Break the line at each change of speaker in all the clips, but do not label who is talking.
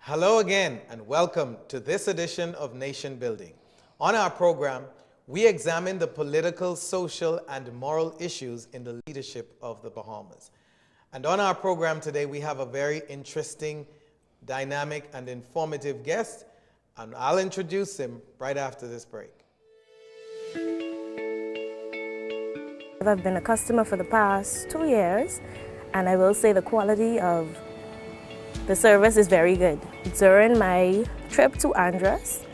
Hello again and welcome to this edition of Nation Building. On our program, we examine the political, social, and moral issues in the leadership of the Bahamas. And on our program today, we have a very interesting, dynamic, and informative guest, and I'll introduce him right after this break.
I've been a customer for the past 2 years, and I will say the quality of the service is very good. During my trip to Andros,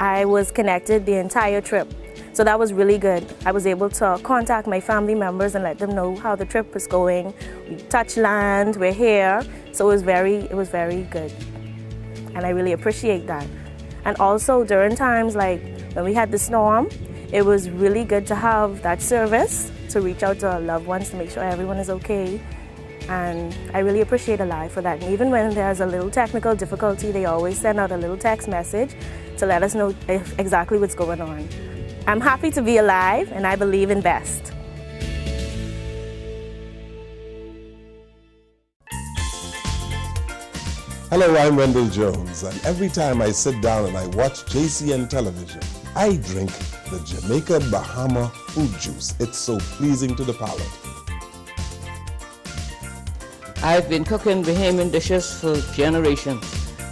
I was connected the entire trip, so that was really good. I was able to contact my family members and let them know how the trip was going. We touched land, we're here, so it was very good, and I really appreciate that. And also during times like when we had the storm, it was really good to have that service to reach out to our loved ones to make sure everyone is okay. And I really appreciate Alive for that. And even when there's a little technical difficulty, they always send out a little text message to let us know exactly what's going on. I'm happy to be alive, and I believe in best.
Hello, I'm Wendell Jones, and every time I sit down and I watch JCN television, I drink the Jamaica Bahama fruit juice. It's so pleasing to the palate.
I've been cooking Bahamian dishes for generations.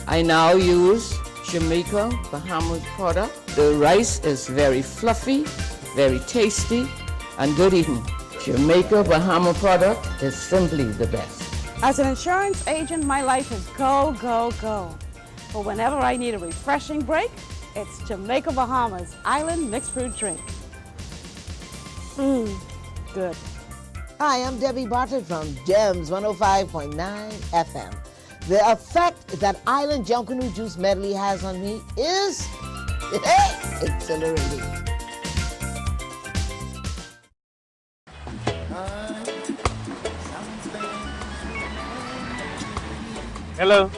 I now use Jamaica Bahamas product. The rice is very fluffy, very tasty, and good eating. Jamaica Bahama product is simply the best.
As an insurance agent, my life is go, go, go. But whenever I need a refreshing break, it's Jamaica Bahamas Island Mixed Fruit Drink. Good.
Hi, I'm Debbie Bartlett from GEMS 105.9 FM. The effect that Island Junkanoo Juice Medley has on me is exhilarating.
Hello.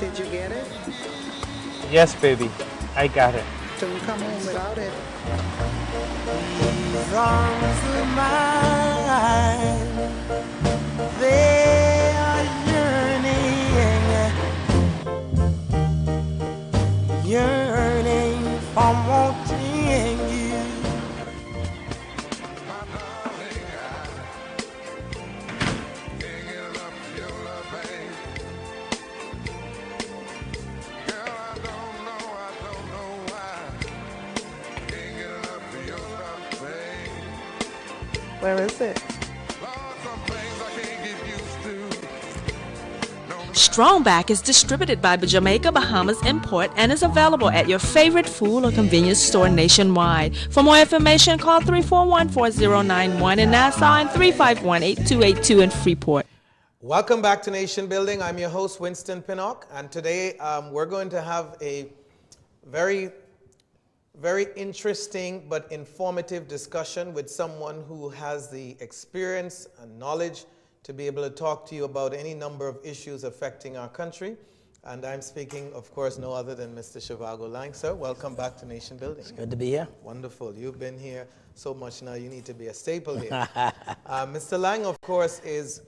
Did you get it?
Yes, baby. I got it.
Don't come home without it.
These arms of mine, they are yearning for wanting you.
Where is it?
Strongback is distributed by the Jamaica Bahamas Import and is available at your favorite food or convenience store nationwide. For more information, call 341-4091 in Nassau and 351-8282 in Freeport.
Welcome back to Nation Building. I'm your host, Winston Pinnock, and today we're going to have a very interesting but informative discussion with someone who has the experience and knowledge to be able to talk to you about any number of issues affecting our country. And I'm speaking, of course, no other than Mr. ZhivargoLaing. Sir, welcome back to Nation Building.
It's good to be here.
Wonderful. You've been here so much now, you need to be a staple here. Mr. Laing, of course, is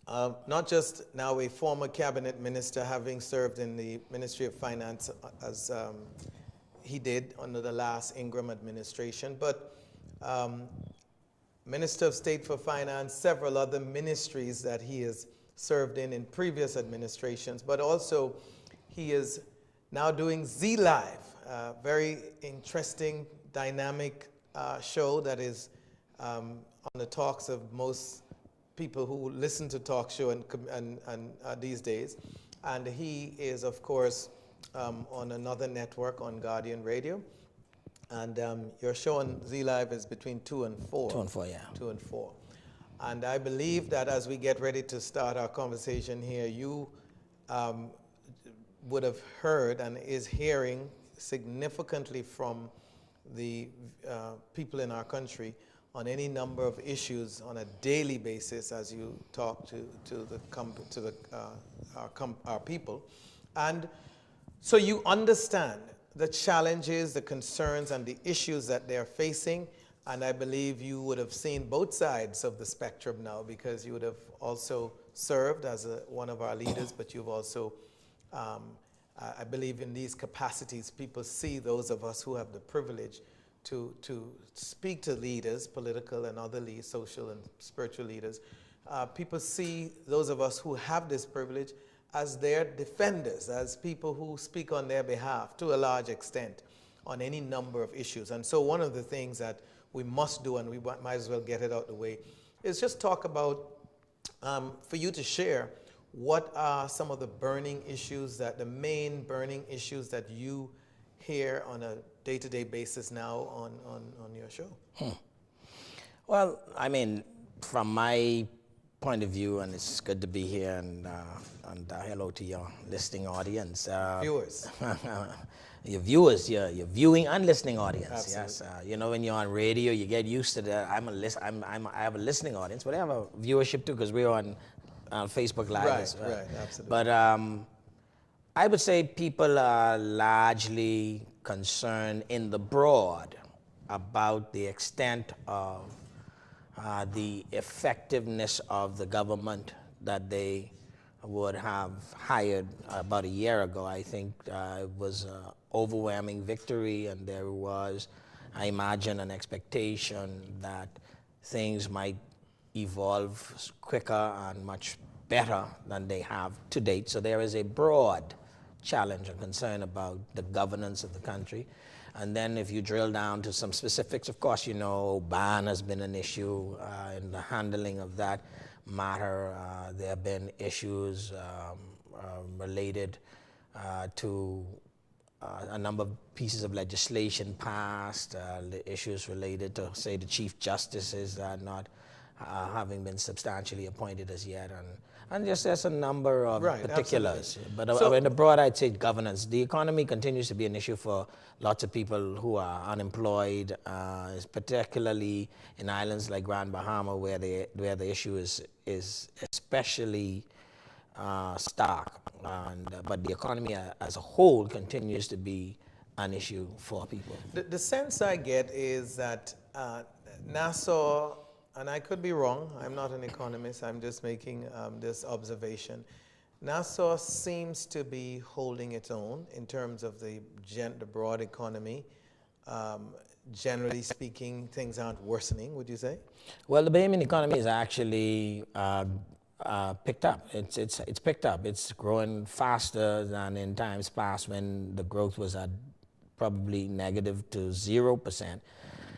not just now a former cabinet minister, having served in the Ministry of Finance as he did under the last Ingram administration, but Minister of State for Finance, several other ministries that he has served in previous administrations, but also he is now doing ZLive, a very interesting, dynamic show that is on the talks of most people who listen to talk show and these days. And he is, of course, on another network on Guardian Radio. And your show on ZLive is between 2 and 4.
2 and 4, yeah.
2 and 4. And I believe that as we get ready to start our conversation here, you would have heard and is hearing significantly from the people in our country on any number of issues on a daily basis as you talk to our people. And so you understand the challenges, the concerns, and the issues that they're facing. And I believe you would have seen both sides of the spectrum now, because you would have also served as one of our leaders, but you've also I believe in these capacities, people see those of us who have the privilege to speak to leaders, political and other leaders, social and spiritual leaders. People see those of us who have this privilege as their defenders, as people who speak on their behalf to a large extent on any number of issues. And so one of the things that we must do, and we might as well get it out the way, is just talk about, for you to share, what are some of the burning issues, the main burning issues that you hear on a day-to-day basis now on your show?
Well, I mean, from my point of view, and it's good to be here, and hello to your listening audience.
Viewers.
Your viewers, your viewing and listening audience.
Absolutely.
Yes, you know, when you're on radio, you get used to that. I have a listening audience, but I have a viewership too, because we're on Facebook Live.
Right, right, absolutely.
But I would say people are largely concerned in the broad about the extent of the effectiveness of the government that they would have hired about a year ago. I think it was an overwhelming victory, and there was, I imagine, an expectation that things might evolve quicker and much better than they have to date. So there is a broad challenge and concern about the governance of the country. And then if you drill down to some specifics, of course, you know, ban has been an issue in the handling of that matter. There have been issues related to a number of pieces of legislation passed, issues related to, say, the Chief Justices not having been substantially appointed as yet, and just there's a number of particulars.
Absolutely.
But in the broad, I'd say governance. The economy continues to be an issue for lots of people who are unemployed, particularly in islands like Grand Bahama, where the issue is especially stark. But the economy as a whole continues to be an issue for people.
The sense I get is that Nassau, and I could be wrong, I'm not an economist, I'm just making this observation. Nassau seems to be holding its own in terms of the broad economy. Generally speaking, things aren't worsening, would you say?
Well, the Bahamian economy is actually picked up. It's picked up. It's growing faster than in times past when the growth was at probably negative to 0%.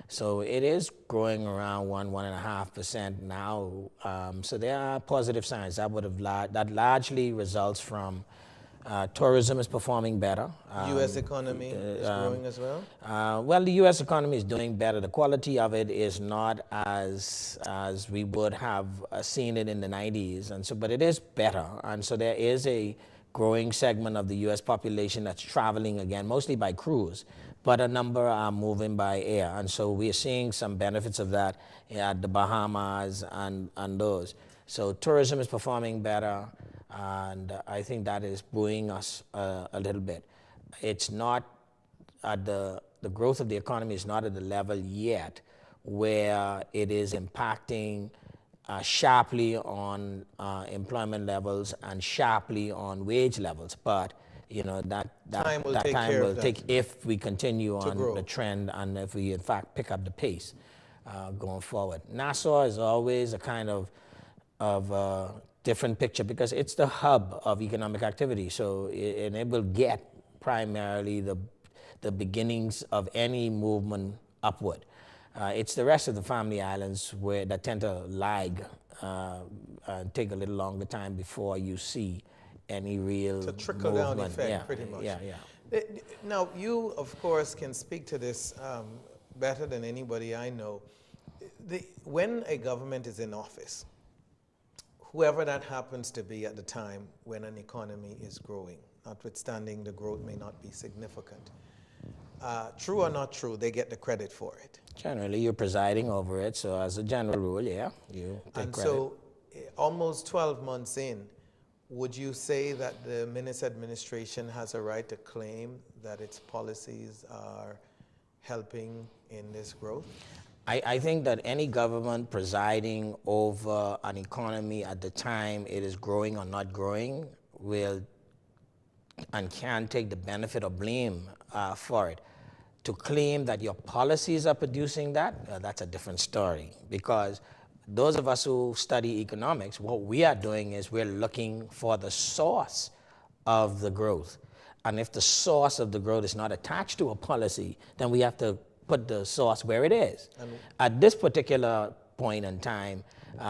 So it is growing around 1.5% now. So there are positive signs. That largely results from tourism is performing better.
U.S. economy is growing as well?
Well, the U.S. economy is doing better. The quality of it is not as we would have seen it in the 90s, and so, but it is better. And so there is a growing segment of the U.S. population that's traveling again, mostly by cruise, but a number are moving by air. And so we're seeing some benefits of that at the Bahamas and those. So tourism is performing better, and I think that is buoying us a little bit. It's not at the growth of the economy is not at the level yet where it is impacting sharply on employment levels and sharply on wage levels. But you know that time will take if we continue on the trend and if we in fact pick up the pace going forward. Nassau is always a kind of different picture because it's the hub of economic activity. So and it will get primarily the beginnings of any movement upward. It's the rest of the family islands that tend to lag and take a little longer time before you see any real
it's a trickle-down effect, pretty much.
Yeah.
Now, you, of course, can speak to this better than anybody I know. When a government is in office, whoever that happens to be at the time when an economy is growing, notwithstanding the growth may not be significant, true or not true, they get the credit for it.
Generally, you're presiding over it, so as a general rule, yeah, you take credit.
So, almost 12 months in, would you say that the Minnis administration has a right to claim that its policies are helping in this growth?
I think that any government presiding over an economy at the time it is growing or not growing will and can take the benefit or blame for it. To claim that your policies are producing that, that's a different story. Because those of us who study economics, what we are doing is we're looking for the source of the growth. And if the source of the growth is not attached to a policy, then we have to put the source where it is. At this particular point in time,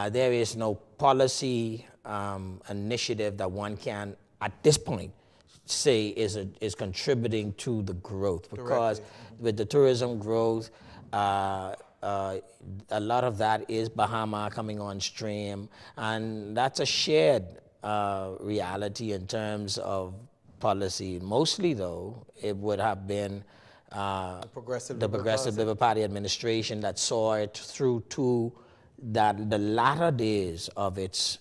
there is no policy initiative that one can, at this point, say is contributing to the growth. Because with the tourism growth, a lot of that is Bahama coming on stream, and that's a shared reality in terms of policy. Mostly, though, it would have been the Progressive Labour Party administration that saw it through to the latter days of its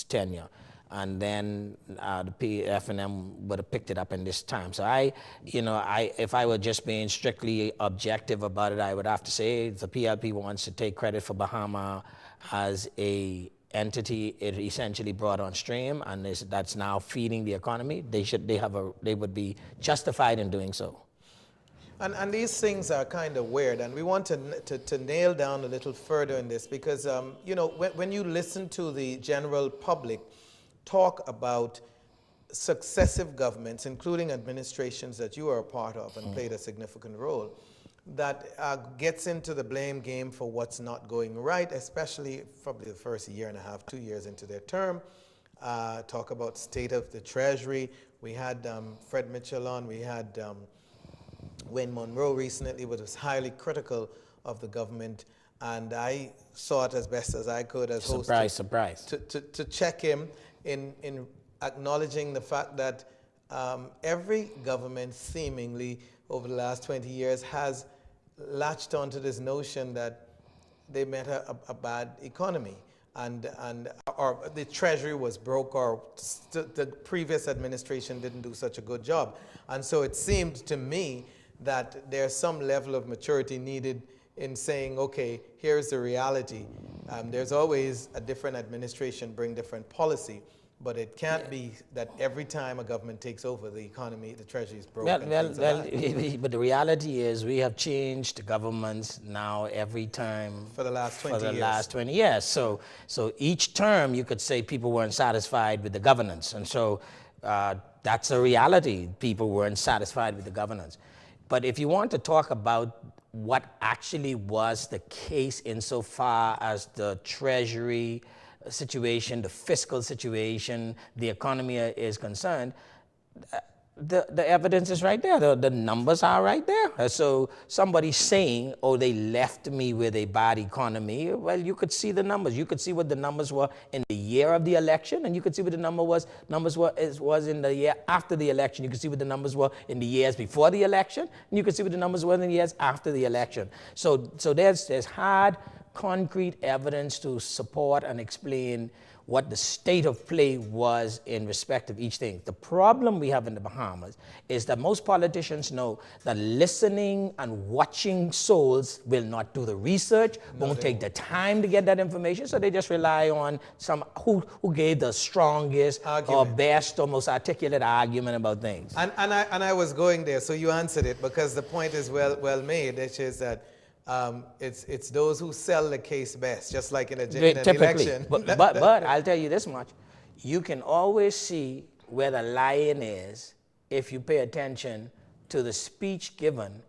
tenure. And then the PFM would have picked it up in this time. So if I were just being strictly objective about it, I would have to say the PLP wants to take credit for Bahama as a entity it essentially brought on stream, and that's now feeding the economy. They would be justified in doing so.
And these things are kind of weird, and we want to nail down a little further in this because when you listen to the general public talk about successive governments, including administrations that you are a part of and played a significant role, that gets into the blame game for what's not going right, especially probably the first year and a half, 2 years into their term. Talk about state of the Treasury. We had Fred Mitchell on. We had Wayne Monroe recently, which was highly critical of the government. And I saw it as best as I could as host to check him in acknowledging the fact that every government seemingly over the last 20 years has latched onto this notion that they met a bad economy or the Treasury was broke, or the previous administration didn't do such a good job. And so it seemed to me that there's some level of maturity needed in saying, okay, here's the reality. There's always a different administration bring different policy, but it can't be that every time a government takes over the economy, the Treasury is broken.
But the reality is we have changed governments now every time
for the last 20 years.
Last 20 years. So each term you could say people weren't satisfied with the governance, and so that's a reality. People weren't satisfied with the governance. But if you want to talk about what actually was the case insofar as the Treasury situation, the fiscal situation, the economy is concerned, the evidence is right there. The numbers are right there. So somebody saying, oh, they left me with a bad economy, well, you could see the numbers. You could see what the numbers were in the year of the election, and you could see what the numbers was in the year after the election. You could see what the numbers were in the years before the election, and you could see what the numbers were in the years after the election. So there's hard, concrete evidence to support and explain what the state of play was in respect of each thing. The problem we have in the Bahamas is that most politicians know that listening and watching souls will not do the research, won't take the time to get that information, so they just rely on some who gave the strongest or best or most articulate argument about things.
And I was going there, so you answered it, because the point is well made, which is that it's those who sell the case best, just like in an election.
But I'll tell you this much. You can always see where the lion is if you pay attention to the speech given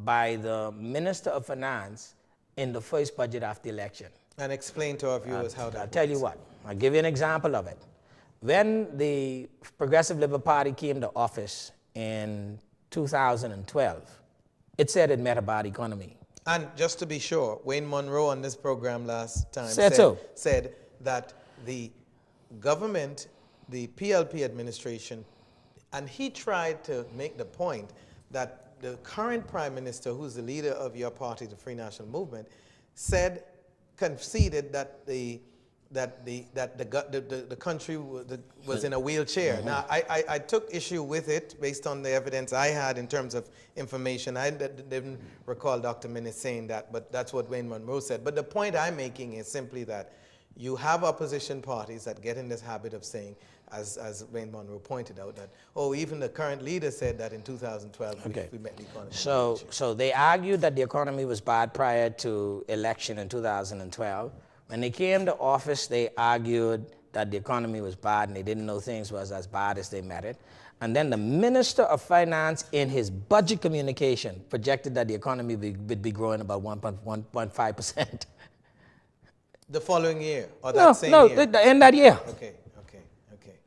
by the Minister of Finance in the first budget after the election.
And explain to our viewers how that
I'll tell you what. I'll give you an example of it. When the Progressive Labour Party came to office in 2012, it said it met a bad economy.
And just to be sure, Wayne Monroe on this program last time said that the government, the PLP administration, and he tried to make the point that the current prime minister, who's the leader of your party, the Free National Movement, conceded that the country was in a wheelchair. Now, I took issue with it based on the evidence I had in terms of information. I didn't recall Dr. Minnis saying that, but that's what Wayne Monroe said. But the point I'm making is simply that you have opposition parties that get in this habit of saying, as Wayne Monroe pointed out, that, oh, even the current leader said that in 2012 we met the economy.
So they argued that the economy was bad prior to election in 2012. When they came to office, they argued that the economy was bad and they didn't know things was as bad as they met it. And then the Minister of Finance, in his budget communication, projected that the economy would be growing about 1.5%.
The following year, or that same year?
No, in that year.
Okay.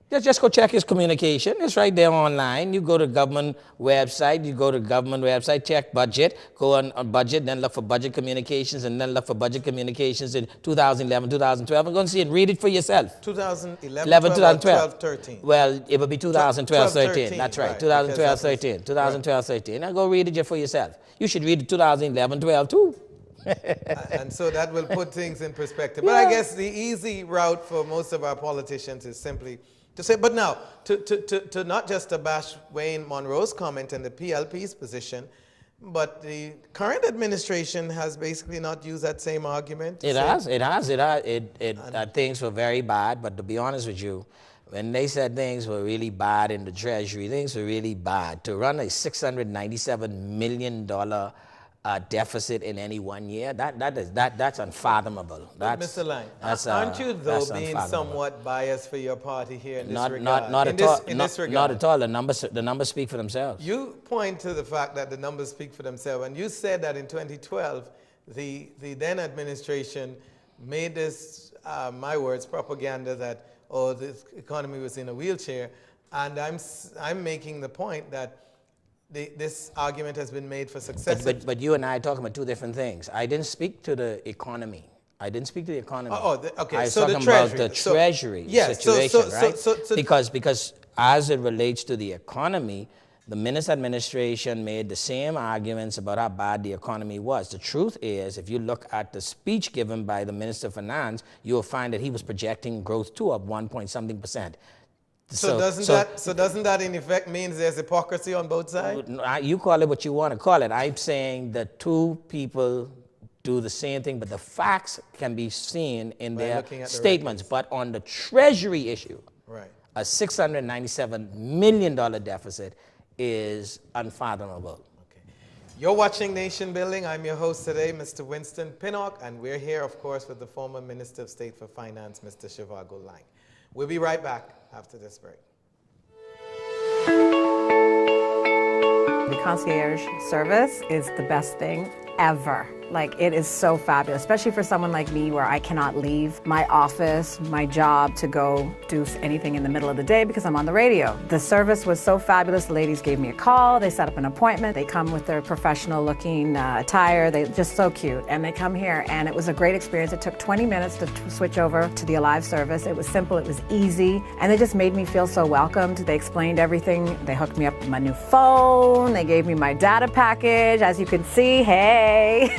Just go check his communication. It's right there online. You go to government website, check budget, go on budget, then look for budget communications, and then look for budget communications in 2011, 2012. I'm going to see it. Read it for yourself.
2011, 2012, 13.
Well, it would be 2012, 13. That's right, 2012, 13. 2012, 13. Now go read it just for yourself. You should read it 2011, 12 too.
And so that will put things in perspective. But I guess the easy route for most of our politicians is simply to say, but now, to not just to bash Wayne Monroe's comment and the PLP's position, but the current administration has basically not used that same argument.
It has. Things were very bad, but to be honest with you, when they said things were really bad in the Treasury, things were really bad. To run a $697 million deficit in any 1 year, that's unfathomable.
Mr. Lang, aren't you though being somewhat biased for your party here in this regard?
Not at all. The numbers speak for themselves.
You point to the fact that the numbers speak for themselves, and you said that in 2012, the then administration made this, my words, propaganda that, oh, the economy was in a wheelchair, and I'm making the point that this argument has been made for success.
But you and I are talking about two different things. I didn't speak to the economy. Okay.
I was
talking about the Treasury situation, right? Because as it relates to the economy, the Minnis administration made the same arguments about how bad the economy was. The truth is, if you look at the speech given by the Minister of Finance, you will find that he was projecting growth too of 1.something%.
So doesn't that in effect means there's hypocrisy on both sides?
You call it what you want to call it. I'm saying that two people do the same thing, but the facts can be seen in their statements. But on the Treasury issue, a $697 million deficit is unfathomable.
Okay. You're watching Nation Building. I'm your host today, Mr. Winston Pinnock, and we're here, of course, with the former Minister of State for Finance, Mr. ZhivargoLaing. We'll be right back after this break.
The concierge service is the best thing ever. Like, it is so fabulous, especially for someone like me where I cannot leave my office, my job, to go do anything in the middle of the day because I'm on the radio. The service was so fabulous. The ladies gave me a call. They set up an appointment. They come with their professional looking attire. They're just so cute. And they come here, and it was a great experience. It took 20 minutes to switch over to the Alive service. It was simple. It was easy. And they just made me feel so welcomed. They explained everything. They hooked me up with my new phone. They gave me my data package. As you can see, hey.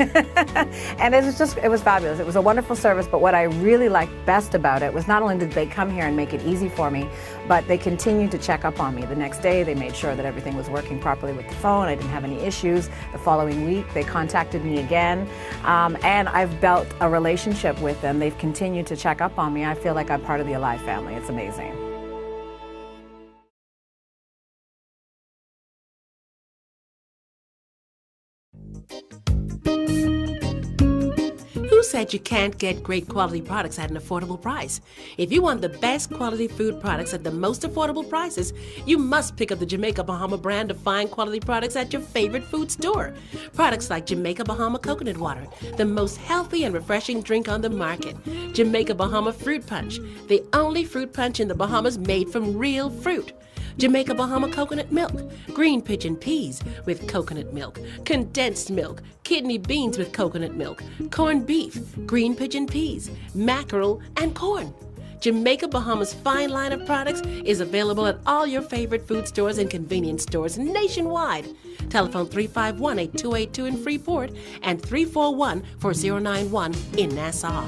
And it was fabulous. It was a wonderful service, but what I really liked best about it was not only did they come here and make it easy for me, but they continued to check up on me. The next day, they made sure that everything was working properly with the phone. I didn't have any issues. The following week, they contacted me again, and I've built a relationship with them. They've continued to check up on me. I feel like I'm part of the Alive family. It's amazing.
Who said you can't get great quality products at an affordable price? If you want the best quality food products at the most affordable prices, you must pick up the Jamaica Bahama brand of fine quality products at your favorite food store. Products like Jamaica Bahama Coconut Water, the most healthy and refreshing drink on the market. Jamaica Bahama Fruit Punch, the only fruit punch in the Bahamas made from real fruit. Jamaica Bahama Coconut Milk, green pigeon peas with coconut milk, condensed milk, kidney beans with coconut milk, corned beef, green pigeon peas, mackerel, and corn. Jamaica Bahama's fine line of products is available at all your favorite food stores and convenience stores nationwide. Telephone 351-8282 in Freeport and 341-4091 in Nassau.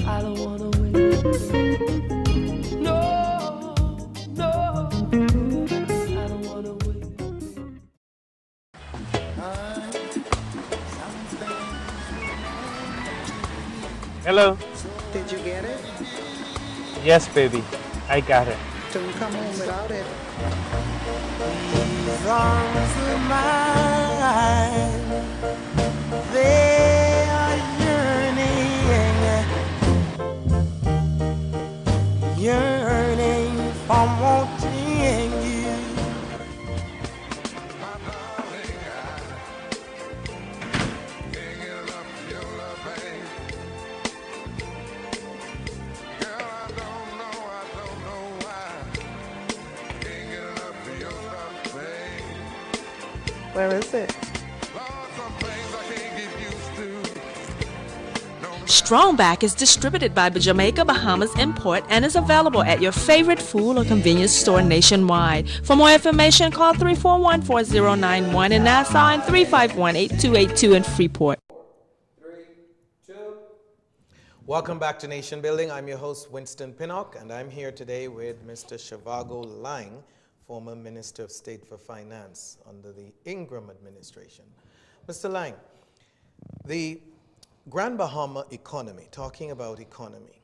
I don't wanna wait. No, no, I don't wanna wait.
Hello.
Did you get it?
Yes, baby. I got it.
Don't come home without it.
These arms of mine, they are yearning for wanting you.
Where is it?
Strongback is distributed by Jamaica Bahamas Import and is available at your favorite food or convenience store nationwide. For more information, call 341-4091 in Nassau and 351-8282 in Freeport.
Welcome back to Nation Building. I'm your host, Winston Pinnock, and I'm here today with Mr. ZhivargoLaing, former Minister of State for Finance under the Ingram administration. Mr. Laing, the Grand Bahama economy, talking about economy,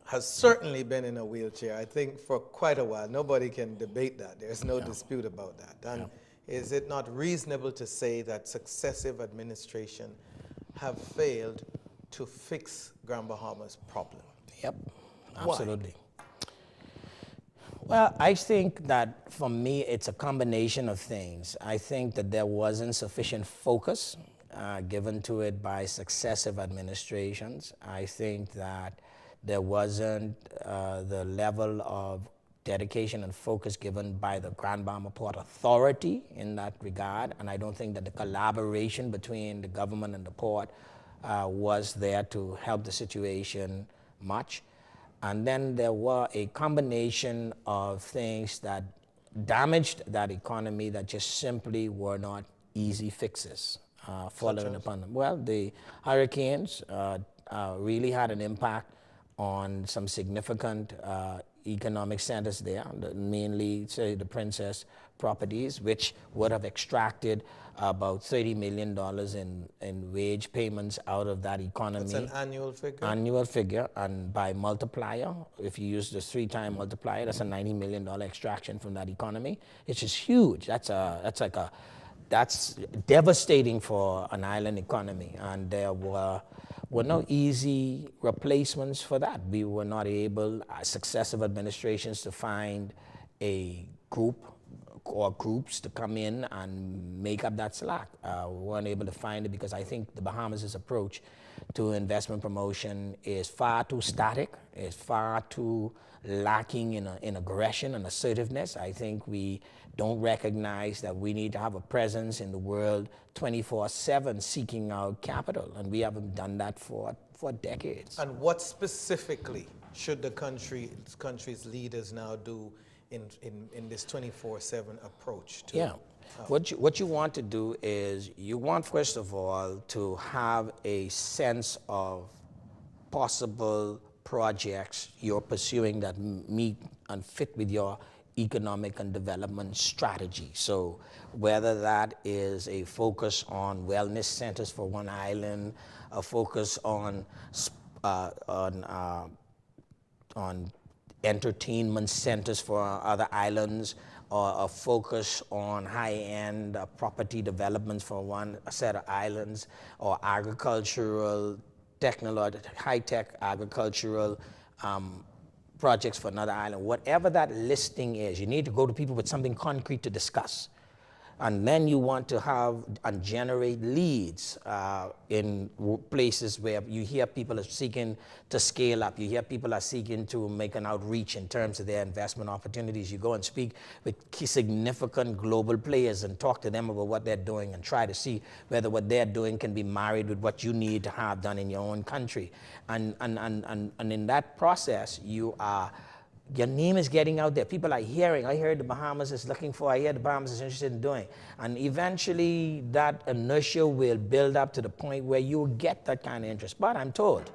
has certainly been in a wheelchair, I think, for quite a while. Nobody can debate that. There's no dispute about that. And is it not reasonable to say that successive administration have failed to fix Grand Bahama's problem?
Yep,
Why?
absolutely. Well, I think that for me, it's a combination of things. I think that there wasn't sufficient focus given to it by successive administrations. I think that there wasn't the level of dedication and focus given by the Grand Bahama Port Authority in that regard, and I don't think that the collaboration between the government and the port was there to help the situation much. And then there were a combination of things that damaged that economy that just simply were not easy fixes following upon them. Well, the hurricanes really had an impact on some significant economic centers there, mainly, say, the Princess properties, which would have extracted about $30 million in wage payments out of that economy.
That's an annual figure?
Annual figure, and by multiplier, if you use the 3-time multiplier, that's a $90 million extraction from that economy. It's just huge. That's devastating for an island economy, and there were no easy replacements for that. We were not able, successive administrations, to find a group or groups to come in and make up that slack. We weren't able to find it because I think the Bahamas' approach to investment promotion is far too static, is far too lacking in aggression and assertiveness. I think we don't recognize that we need to have a presence in the world 24/7 seeking out capital, and we haven't done that for decades.
And what specifically should the country's leaders now do in this 24/7 approach to
what you want to do is you want, first of all, to have a sense of possible projects you're pursuing that meet and fit with your economic and development strategy. So whether that is a focus on wellness centers for one island, a focus on entertainment centers for other islands, or a focus on high-end property developments for one set of islands, or agricultural, high-tech agricultural projects for another island. Whatever that listing is, you need to go to people with something concrete to discuss. And then you want to have and generate leads in places where you hear people are seeking to scale up. You hear people are seeking to make an outreach in terms of their investment opportunities. You go and speak with key significant global players and talk to them about what they're doing and try to see whether what they're doing can be married with what you need to have done in your own country. And in that process, your name is getting out there. People are hearing, I heard the Bahamas is looking for, I hear the Bahamas is interested in doing. And eventually that inertia will build up to the point where you will get that kind of interest. But I'm told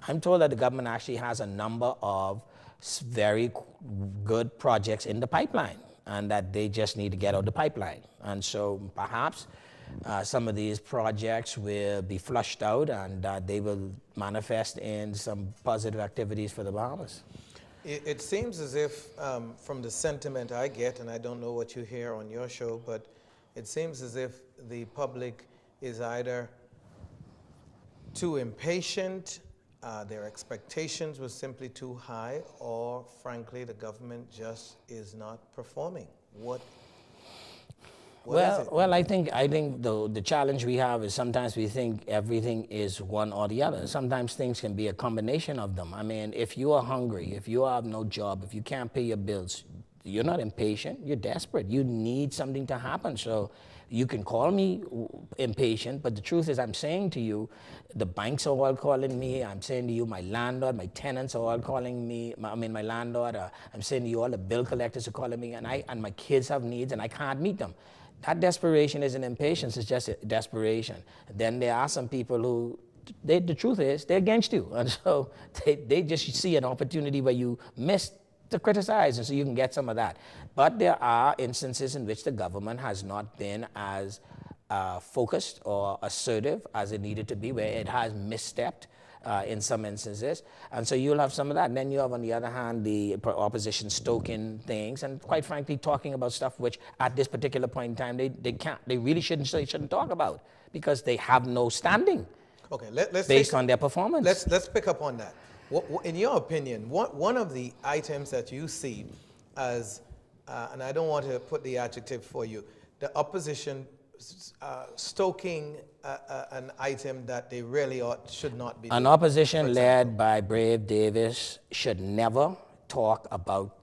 that the government actually has a number of very good projects in the pipeline, and that they just need to get out the pipeline. And so perhaps some of these projects will be flushed out and they will manifest in some positive activities for the Bahamas.
It seems as if, from the sentiment I get, and I don't know what you hear on your show, but it seems as if the public is either too impatient, their expectations were simply too high, or frankly, the government just is not performing. What is it?
Well, I think the challenge we have is sometimes we think everything is one or the other. Sometimes things can be a combination of them. I mean, if you are hungry, if you have no job, if you can't pay your bills, you're not impatient, you're desperate. You need something to happen. So you can call me impatient, but the truth is I'm saying to you, the banks are all calling me. I'm saying to you, my landlord, my tenants are all calling me. My landlord, I'm saying to you, all the bill collectors are calling me, and my kids have needs and I can't meet them. That desperation isn't impatience, it's just desperation. Then there are some people who, the truth is, they're against you. And so they just see an opportunity where you missed to criticize, and so you can get some of that. But there are instances in which the government has not been as focused or assertive as it needed to be, where it has misstepped in some instances. And so you'll have some of that. And then you have, on the other hand, the opposition stoking things and, quite frankly, talking about stuff which, at this particular point in time, they really shouldn't talk about, because they have no standing.
Okay, let's
based on their performance.
Let's pick up on that. In your opinion, one of the items that you see as, and I don't want to put the adjective for you, the opposition stoking an item that they really should not be doing.
An opposition led by Brave Davis should never talk about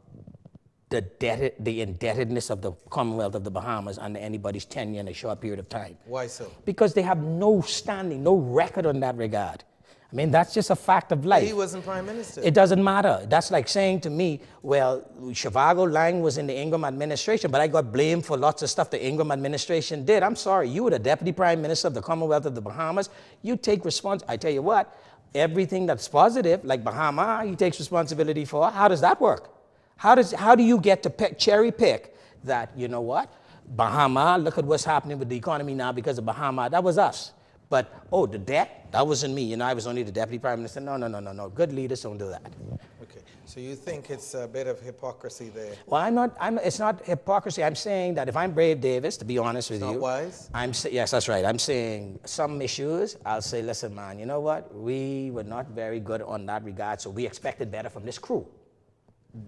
the indebtedness of the Commonwealth of the Bahamas under anybody's tenure in a short period of time.
Why so?
Because they have no standing, no record on that regard. I mean, that's just a fact of life.
He wasn't prime minister.
It doesn't matter. That's like saying to me, well, ZhivargoLaing was in the Ingram administration, but I got blamed for lots of stuff the Ingram administration did. I'm sorry, you were the deputy prime minister of the Commonwealth of the Bahamas. You take responsibility. I tell you what, everything that's positive, like Bahama, he takes responsibility for. How does that work? How do you get to cherry pick that, you know what, Bahama, look at what's happening with the economy now because of Bahama, that was us. But, oh, the debt, that wasn't me. You know, I was only the deputy prime minister. No. Good leaders don't do that.
Okay. So you think it's a bit of hypocrisy there?
Well, it's not hypocrisy. I'm saying that if I'm Brave Davis, to be honest with you.
Not wise?
Yes, that's right. I'm saying some issues, I'll say, listen, man, you know what? We were not very good on that regard, so we expected better from this crew.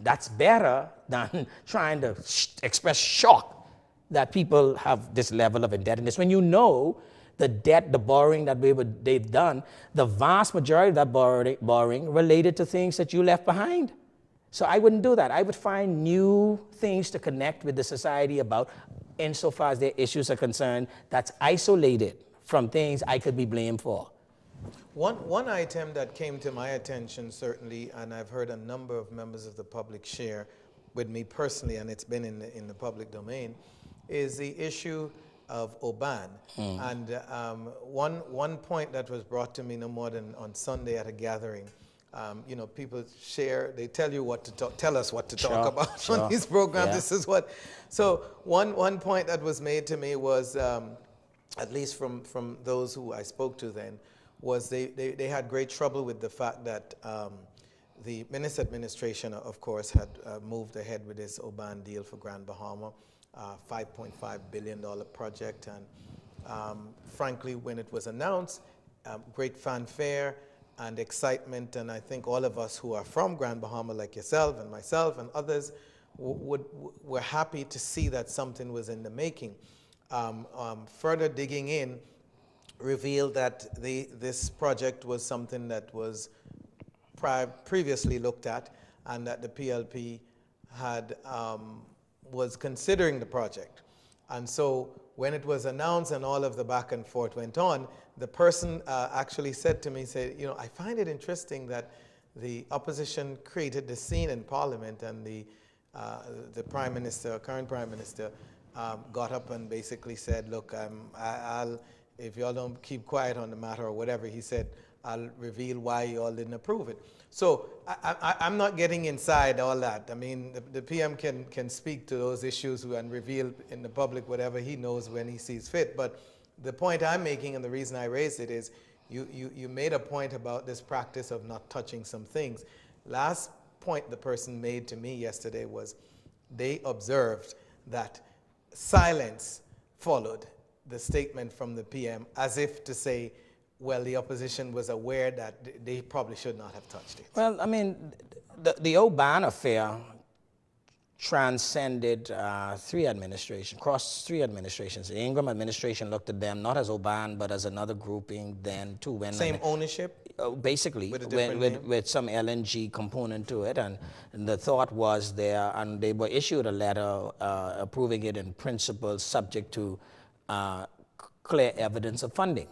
That's better than trying to express shock that people have this level of indebtedness. When you know the debt, the borrowing that they've done, the vast majority of that borrowing related to things that you left behind. So I wouldn't do that. I would find new things to connect with the society about, insofar as their issues are concerned, that's isolated from things I could be blamed for.
One item that came to my attention, certainly, and I've heard a number of members of the public share with me personally, and it's been in the public domain, is the issue of Oban. And one point that was brought to me no more than on Sunday at a gathering, you know, people share, they tell you what to tell us what to talk about on these programs. Yeah. This is what, so one point that was made to me was, at least from those who I spoke to then, was they had great trouble with the fact that the Minister administration, of course, had moved ahead with this Oban deal for Grand Bahama, $5.5 billion project. And frankly, when it was announced, great fanfare and excitement. And I think all of us who are from Grand Bahama, like yourself and myself and others, were happy to see that something was in the making. Further digging in revealed that this project was something that was previously looked at, and that the PLP had was considering the project. And so when it was announced and all of the back and forth went on, the person actually said to me, you know, I find it interesting that the opposition created the scene in Parliament, and the Prime Minister, current Prime Minister, got up and basically said, look, if y'all don't keep quiet on the matter or whatever, he said, I'll reveal why y'all didn't approve it. So I'm not getting inside all that. I mean, the PM can speak to those issues and reveal in the public whatever he knows when he sees fit. But the point I'm making, and the reason I raised it, is you made a point about this practice of not touching some things. Last point the person made to me yesterday was they observed that silence followed the statement from the PM, as if to say, well, the opposition was aware that they probably should not have touched it.
Well, I mean, the Oban affair transcended crossed three administrations. The Ingram administration looked at them not as Oban, but as another grouping then too.
Same ownership?
Basically, with some LNG component to it, and the thought was there, and they were issued a letter approving it in principle, subject to clear evidence of funding.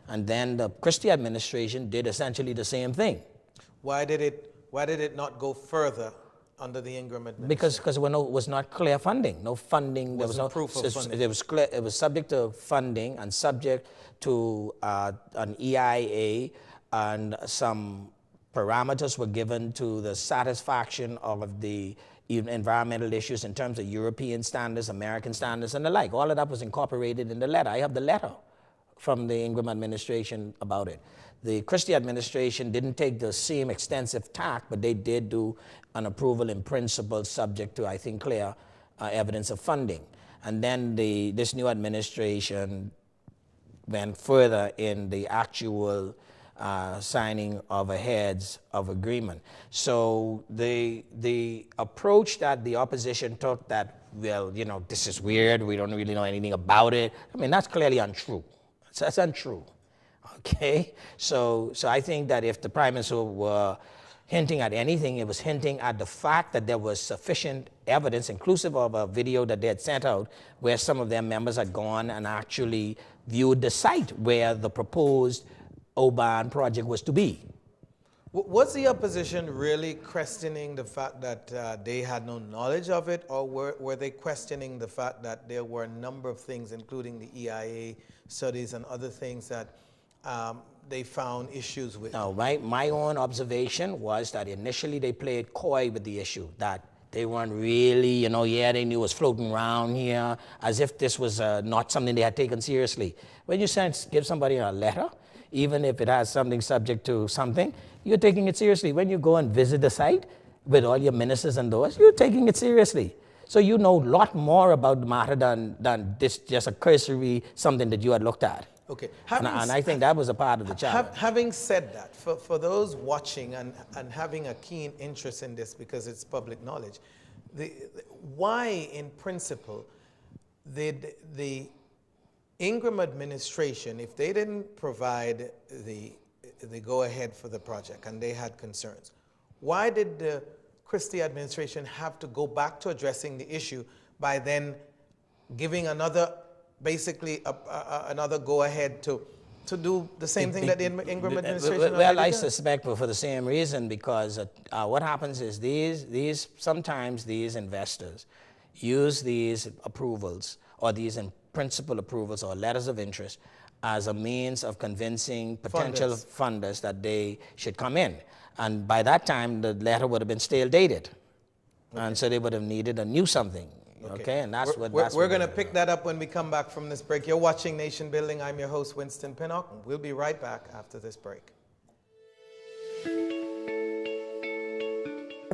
And then the Christie administration did essentially the same thing.
Why did it not go further under the Ingram administration?
Because there was not clear funding. No funding. There was no
proof of funding.
It was clear. It was subject to funding and subject to an EIA, and some parameters were given to the satisfaction of the environmental issues in terms of European standards, American standards, and the like. All of that was incorporated in the letter. I have the letter from the Ingram administration about it. The Christie administration didn't take the same extensive tack, but they did do an approval in principle subject to, I think, clear evidence of funding. And then this new administration went further in the actual signing of a heads of agreement. So the approach that the opposition took, that, well, you know, this is weird, we don't really know anything about it, I mean, that's clearly untrue. That's untrue, okay? So I think that if the Prime Minister were hinting at anything, it was hinting at the fact that there was sufficient evidence, inclusive of a video that they had sent out, where some of their members had gone and actually viewed the site where the proposed Oban project was to be.
Was the opposition really questioning the fact that they had no knowledge of it, or were they questioning the fact that there were a number of things, including the EIA studies and other things, that they found issues with?
No, my own observation was that initially they played coy with the issue, that they weren't really, you know, yeah, they knew it was floating around here, as if this was not something they had taken seriously. When you give somebody a letter, even if it has something subject to something, you're taking it seriously. When you go and visit the site with all your ministers and those, you're taking it seriously. So you know a lot more about the matter than this just a cursory something that you had looked at.
Okay.
And I think that was a part of the challenge.
Having said that, for those watching and having a keen interest in this, because it's public knowledge, why, in principle, did the Ingram administration, if they didn't provide the go-ahead for the project and they had concerns, why did the Christie administration have to go back to addressing the issue by then giving another, basically another go-ahead to do the same thing that the Ingram administration
Well, I suspect for the same reason, because what happens is sometimes these investors use these approvals, or these principal approvals or letters of interest, as a means of convincing potential funders that they should come in. And by that time, the letter would have been stale dated. Okay. And so they would have needed a new something. Okay, and that's what
we're going to pick that up when we come back from this break. You're watching Nation Building. I'm your host, Winston Pinnock. We'll be right back after this break.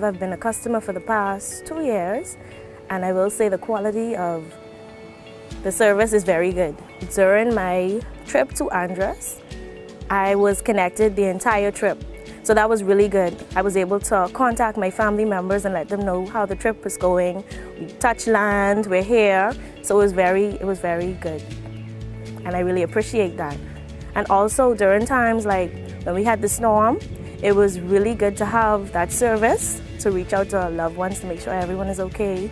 I've been a customer for the past 2 years, and I will say the quality of the service is very good. During my trip to Andros, I was connected the entire trip. So that was really good. I was able to contact my family members and let them know how the trip was going. We touched land, we're here. So it was very good. And I really appreciate that. And also during times like when we had the storm, it was really good to have that service to reach out to our loved ones to make sure everyone is okay.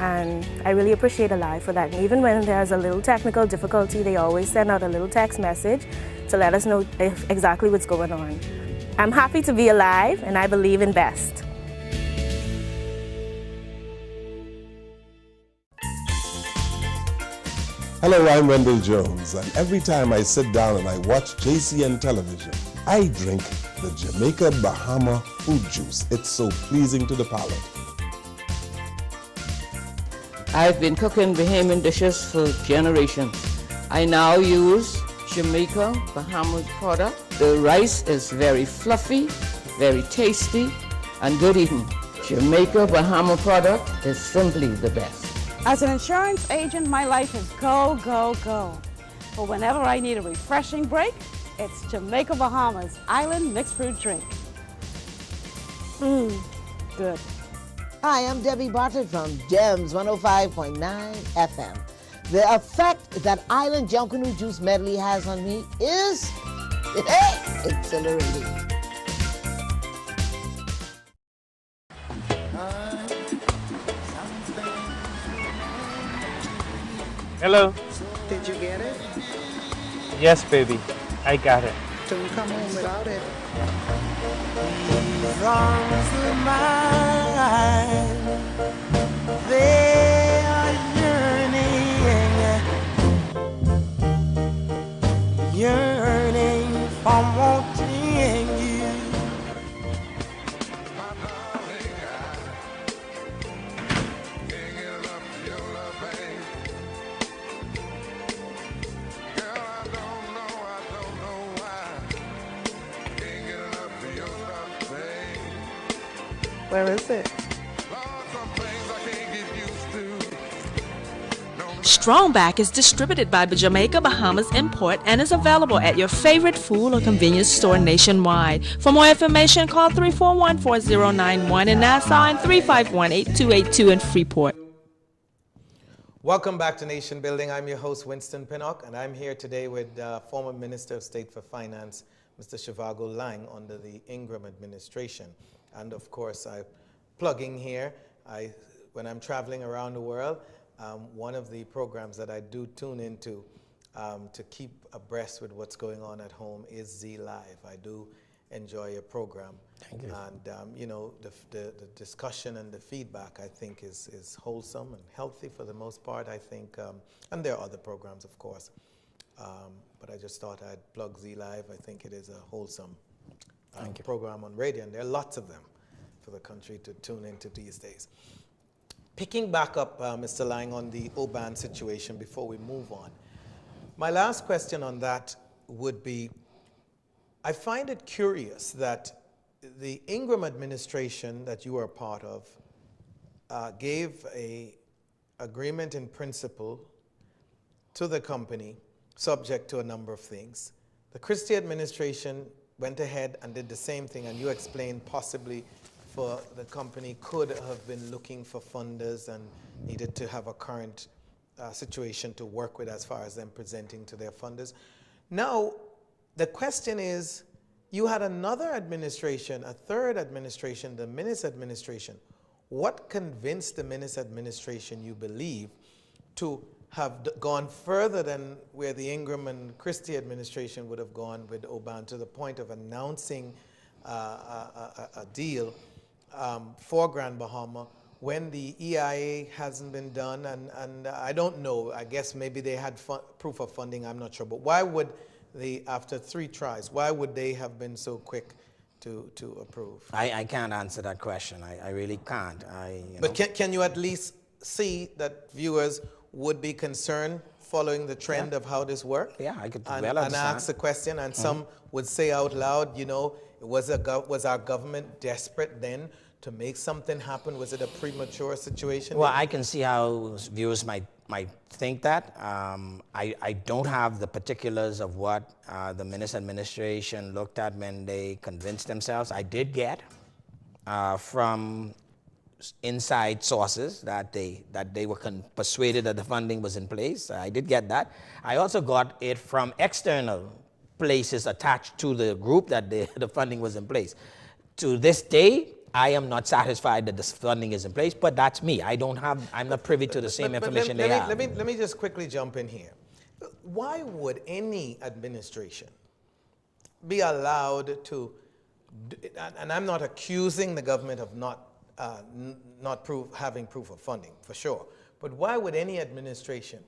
And I really appreciate Alive for that. And even when there's a little technical difficulty, they always send out a little text message to let us know exactly what's going on. I'm happy to be alive, and I believe in best.
Hello, I'm Wendell Jones, and every time I sit down and I watch JCN television, I drink the Jamaica Bahama fruit juice. It's so pleasing to the palate.
I've been cooking Bahamian dishes for generations. I now use Jamaica Bahamas product. The rice is very fluffy, very tasty, and good eating. Jamaica Bahama product is simply the best.
As an insurance agent, my life is go, go, go. But whenever I need a refreshing break, it's Jamaica Bahamas Island Mixed Fruit Drink. Good.
Hi, I'm Debbie Bartlett from Gems 105.9 FM. The effect that Island Junkanoo Juice medley has on me is exhilarating.
Hello.
Did you get it?
Yes, baby. I got it.
Don't come home without it.
These arms of mine, they are yearning for wanting you.
Where is it?
Strongback is distributed by Jamaica Bahamas Import and is available at your favorite food or convenience store nationwide. For more information, call 341-4091 in Nassau and 351-8282 in Freeport.
Welcome back to Nation Building. I'm your host, Winston Pinnock, and I'm here today with former Minister of State for Finance, Mr. ZhivargoLaing, under the Ingram administration. And of course, I'm plugging here. When I'm traveling around the world, one of the programs that I do tune into to keep abreast with what's going on at home is Z Live. I do enjoy your program.
Thank you.
And you know, the discussion and the feedback, I think, is wholesome and healthy for the most part, I think. And there are other programs, of course. But I just thought I'd plug Z Live. I think it is a wholesome program on radio, and there are lots of them for the country to tune into these days. Picking back up, Mr. Laing, on the Oban situation before we move on, my last question on that would be, I find it curious that the Ingram administration that you are a part of gave an agreement in principle to the company subject to a number of things. The Christie administration went ahead and did the same thing, and you explained possibly for the company could have been looking for funders and needed to have a current situation to work with as far as them presenting to their funders. Now, the question is, you had another administration, a third administration, the Minnis administration. What convinced the Minnis administration, you believe, to have gone further than where the Ingram and Christie administration would have gone with Oban, to the point of announcing a deal for Grand Bahama when the EIA hasn't been done? And I don't know, I guess maybe they had proof of funding, I'm not sure. But why would they, after 3 tries, why would they have been so quick to approve?
I can't answer that question. I really can't.
But can you at least see that viewers would be concerned following the trend of how this worked?
Yeah, I could
well
understand.
And ask the question, and some would say out loud, you know, was our government desperate then to make something happen? Was it a premature situation?
Well, I can see how viewers might think that. I don't have the particulars of what the Minnis administration looked at when they convinced themselves. I did get from inside sources that they were persuaded that the funding was in place. I did get that. I also got it from external places attached to the group that the funding was in place. To this day, I am not satisfied that this funding is in place, but that's me. I'm not privy to the same information they have.
Let me just quickly jump in here. Why would any administration be allowed to, and I'm not accusing the government of having proof of funding, for sure, but why would any administration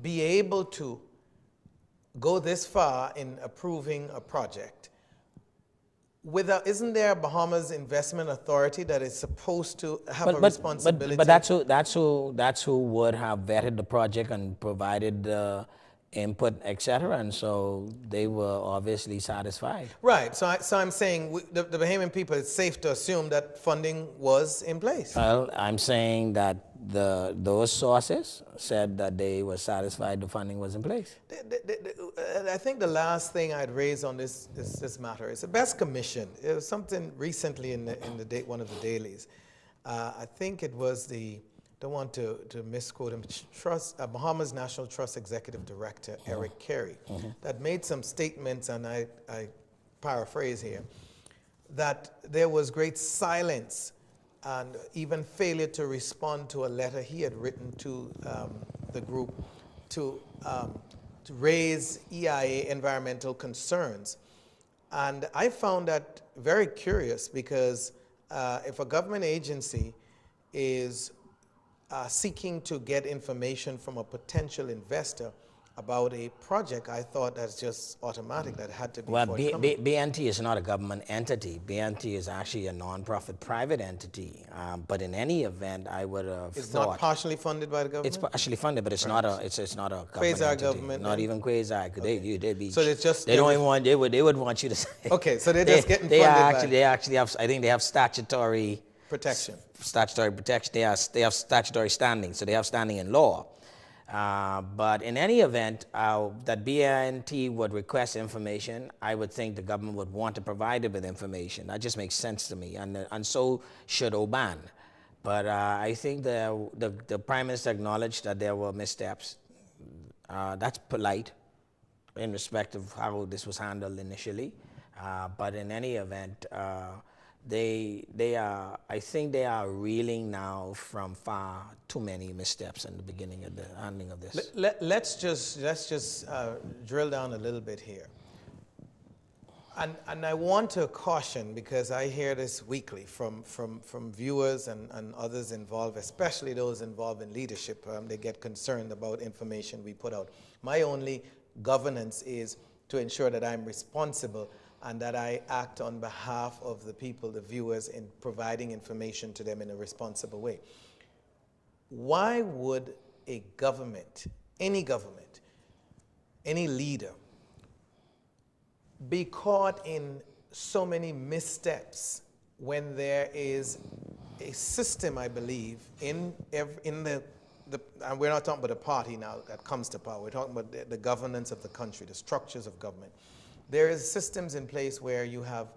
be able to go this far in approving a project isn't there a Bahamas Investment Authority that is supposed to have a responsibility?
But that's who would have vetted the project and provided the input, etc. And so they were obviously satisfied.
Right. So I'm saying the Bahamian people, it's safe to assume that funding was in place.
Well, I'm saying that those sources said that they were satisfied the funding was in place.
I think the last thing I'd raise on this matter is the best commission. It was something recently in one of the dailies. I think it was don't want to misquote him, Bahamas National Trust Executive Director, Eric Carey, that made some statements, and I paraphrase here, that there was great silence and even failure to respond to a letter he had written to the group to raise EIA environmental concerns. And I found that very curious because if a government agency is seeking to get information from a potential investor about a project, I thought that's just automatic, that it had to be forthcoming.
BNT is not a government entity. BNT is actually a non-profit private entity. But in any event, I would have
It's
thought...
not partially funded by the government?
It's partially funded, but it's not a government
Quasi-government?
Not even quasi.
Okay.
They'd be...
So it's just...
They don't even want... They would want you to say...
Okay, so they're just getting funded
They actually have... I think they have statutory...
protection.
Statutory protection. They have statutory standing, so they have standing in law. But in any event, that BNT would request information, I would think the government would want to provide it with information. That just makes sense to me, and so should OBAN. But I think the Prime Minister acknowledged that there were missteps. That's polite in respect of how this was handled initially. But in any event, I think they are reeling now from far too many missteps in the beginning of the handling of this.
Let's just drill down a little bit here. And I want to caution, because I hear this weekly from viewers and others involved, especially those involved in leadership. They get concerned about information we put out. My only governance is to ensure that I'm responsible and that I act on behalf of the people, the viewers, in providing information to them in a responsible way. Why would a government, any leader, be caught in so many missteps when there is a system, I believe, in the and we're not talking about a party now that comes to power, we're talking about the governance of the country, the structures of government. There is systems in place where you have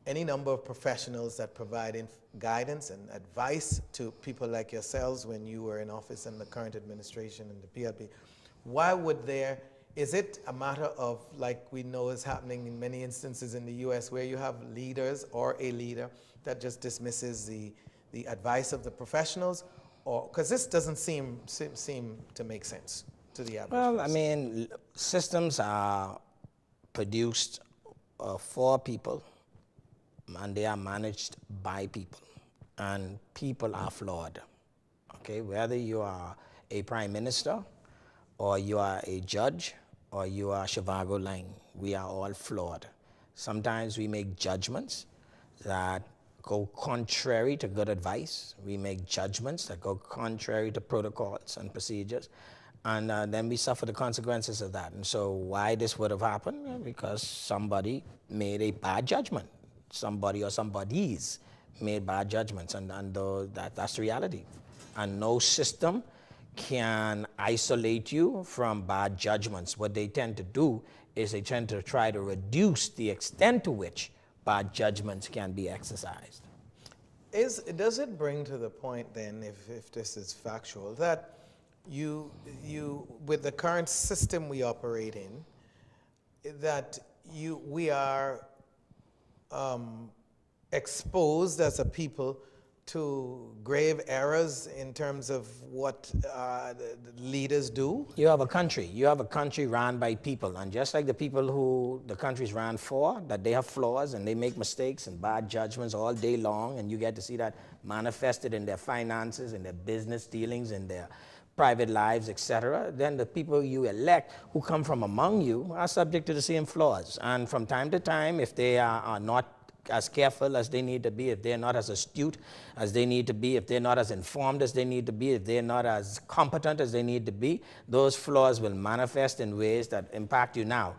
any number of professionals that provide guidance and advice to people like yourselves when you were in office in the current administration and the PLP. Why would is it a matter of, like we know is happening in many instances in the US, where you have leaders or a leader that just dismisses the advice of the professionals? Or, because this doesn't seem to make sense to the average person.
I mean, systems are produced for people, and they are managed by people, and people are flawed. Okay, whether you are a prime minister, or you are a judge, or you are ZhivargoLaing, we are all flawed. Sometimes we make judgments that go contrary to good advice. We make judgments that go contrary to protocols and procedures. And then we suffer the consequences of that. And so why this would have happened? Because somebody made a bad judgment. Somebody or somebodies made bad judgments, and that's the reality. And no system can isolate you from bad judgments. What they tend to do is they tend to try to reduce the extent to which bad judgments can be exercised.
Does it bring to the point then, if this is factual, that you with the current system we operate in, that we are exposed as a people to grave errors in terms of what the leaders do?
You have a country run by people, and just like the people who the country's ran for, that they have flaws and they make mistakes and bad judgments all day long, and you get to see that manifested in their finances, in their business dealings, in their private lives, etc. Then the people you elect who come from among you are subject to the same flaws, and from time to time, if they are not as careful as they need to be, if they're not as astute as they need to be, if they're not as informed as they need to be, if they're not as competent as they need to be, those flaws will manifest in ways that impact you now.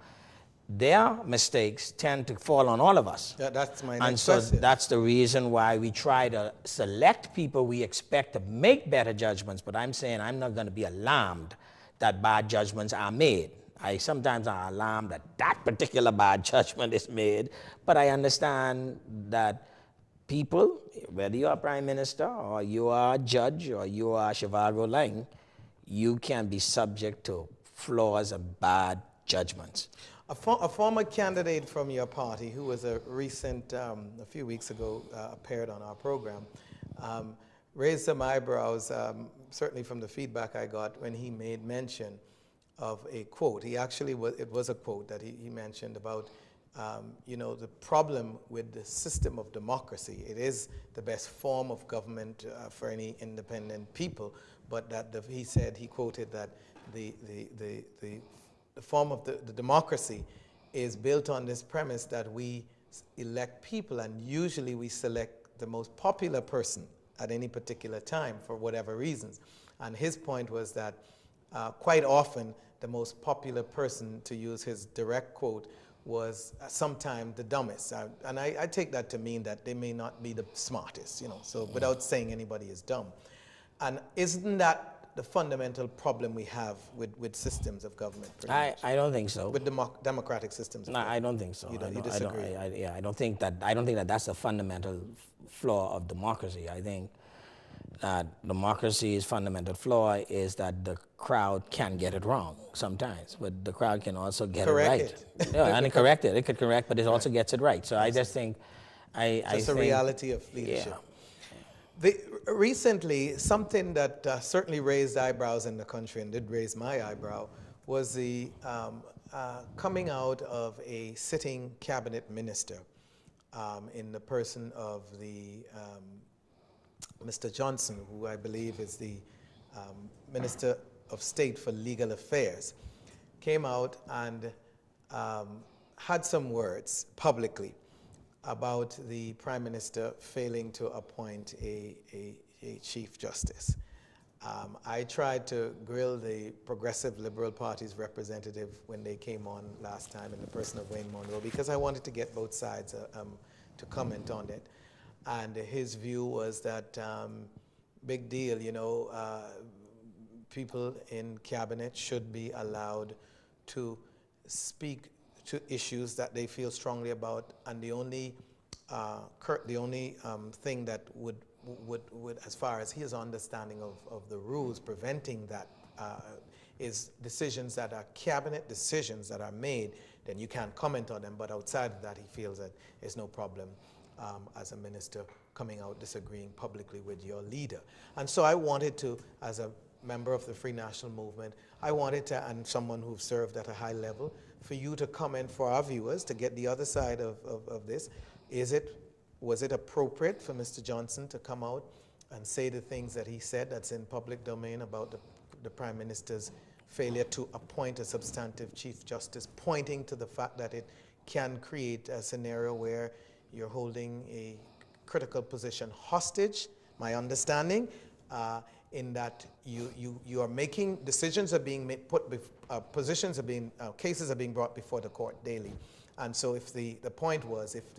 Their mistakes tend to fall on all of us.
Yeah, that's my
and
next
so
question.
that's the reason why we try to select people we expect to make better judgments. But I'm saying I'm not going to be alarmed that bad judgments are made. I sometimes am alarmed that that particular bad judgment is made, but I understand that people, whether you are prime minister or you are a judge or you are ZhivargoLaing, you can be subject to flaws and bad judgments.
A former candidate from your party who was a recent, a few weeks ago, appeared on our program, raised some eyebrows, certainly from the feedback I got when he made mention of a quote. He actually, it was a quote that he mentioned about, you know, the problem with the system of democracy. It is the best form of government for any independent people, but that he said, he quoted that the form of the democracy is built on this premise that we elect people, and usually we select the most popular person at any particular time for whatever reasons. And his point was that quite often the most popular person, to use his direct quote, was sometimes the dumbest. And I take that to mean that they may not be the smartest, you know, so without saying anybody is dumb. And isn't that the fundamental problem we have with systems of government?
I don't think so.
With democratic systems of government?
I don't think so.
You disagree?
I don't think that that's a fundamental flaw of democracy. I think that democracy's fundamental flaw is that the crowd can get it wrong sometimes, but the crowd can also get it right. Yeah, and correct it. It could correct, but it also gets it right. So I just think,
It's a reality of leadership. Yeah. Recently, something that certainly raised eyebrows in the country and did raise my eyebrow was the coming out of a sitting cabinet minister in the person of the Mr. Johnson, who I believe is the Minister of State for Legal Affairs, came out and had some words publicly about the Prime Minister failing to appoint a Chief Justice. I tried to grill the Progressive Liberal Party's representative when they came on last time in the person of Wayne Monroe, because I wanted to get both sides to comment on it. And his view was that big deal, you know, people in cabinet should be allowed to speak to issues that they feel strongly about, and the only thing that would, as far as his understanding of the rules preventing that, is decisions that are cabinet decisions that are made, then you can't comment on them. But outside of that, he feels that there's no problem as a minister coming out disagreeing publicly with your leader. And so I wanted to, as a member of the Free National Movement, I wanted to, and someone who's served at a high level, for you to comment for our viewers to get the other side of this. Was it appropriate for Mr. Johnson to come out and say the things that he said that's in public domain about the Prime Minister's failure to appoint a substantive Chief Justice, pointing to the fact that it can create a scenario where you're holding a critical position hostage, my understanding, in that you are making decisions are being made, positions are being, cases are being brought before the court daily. And so if the point was, if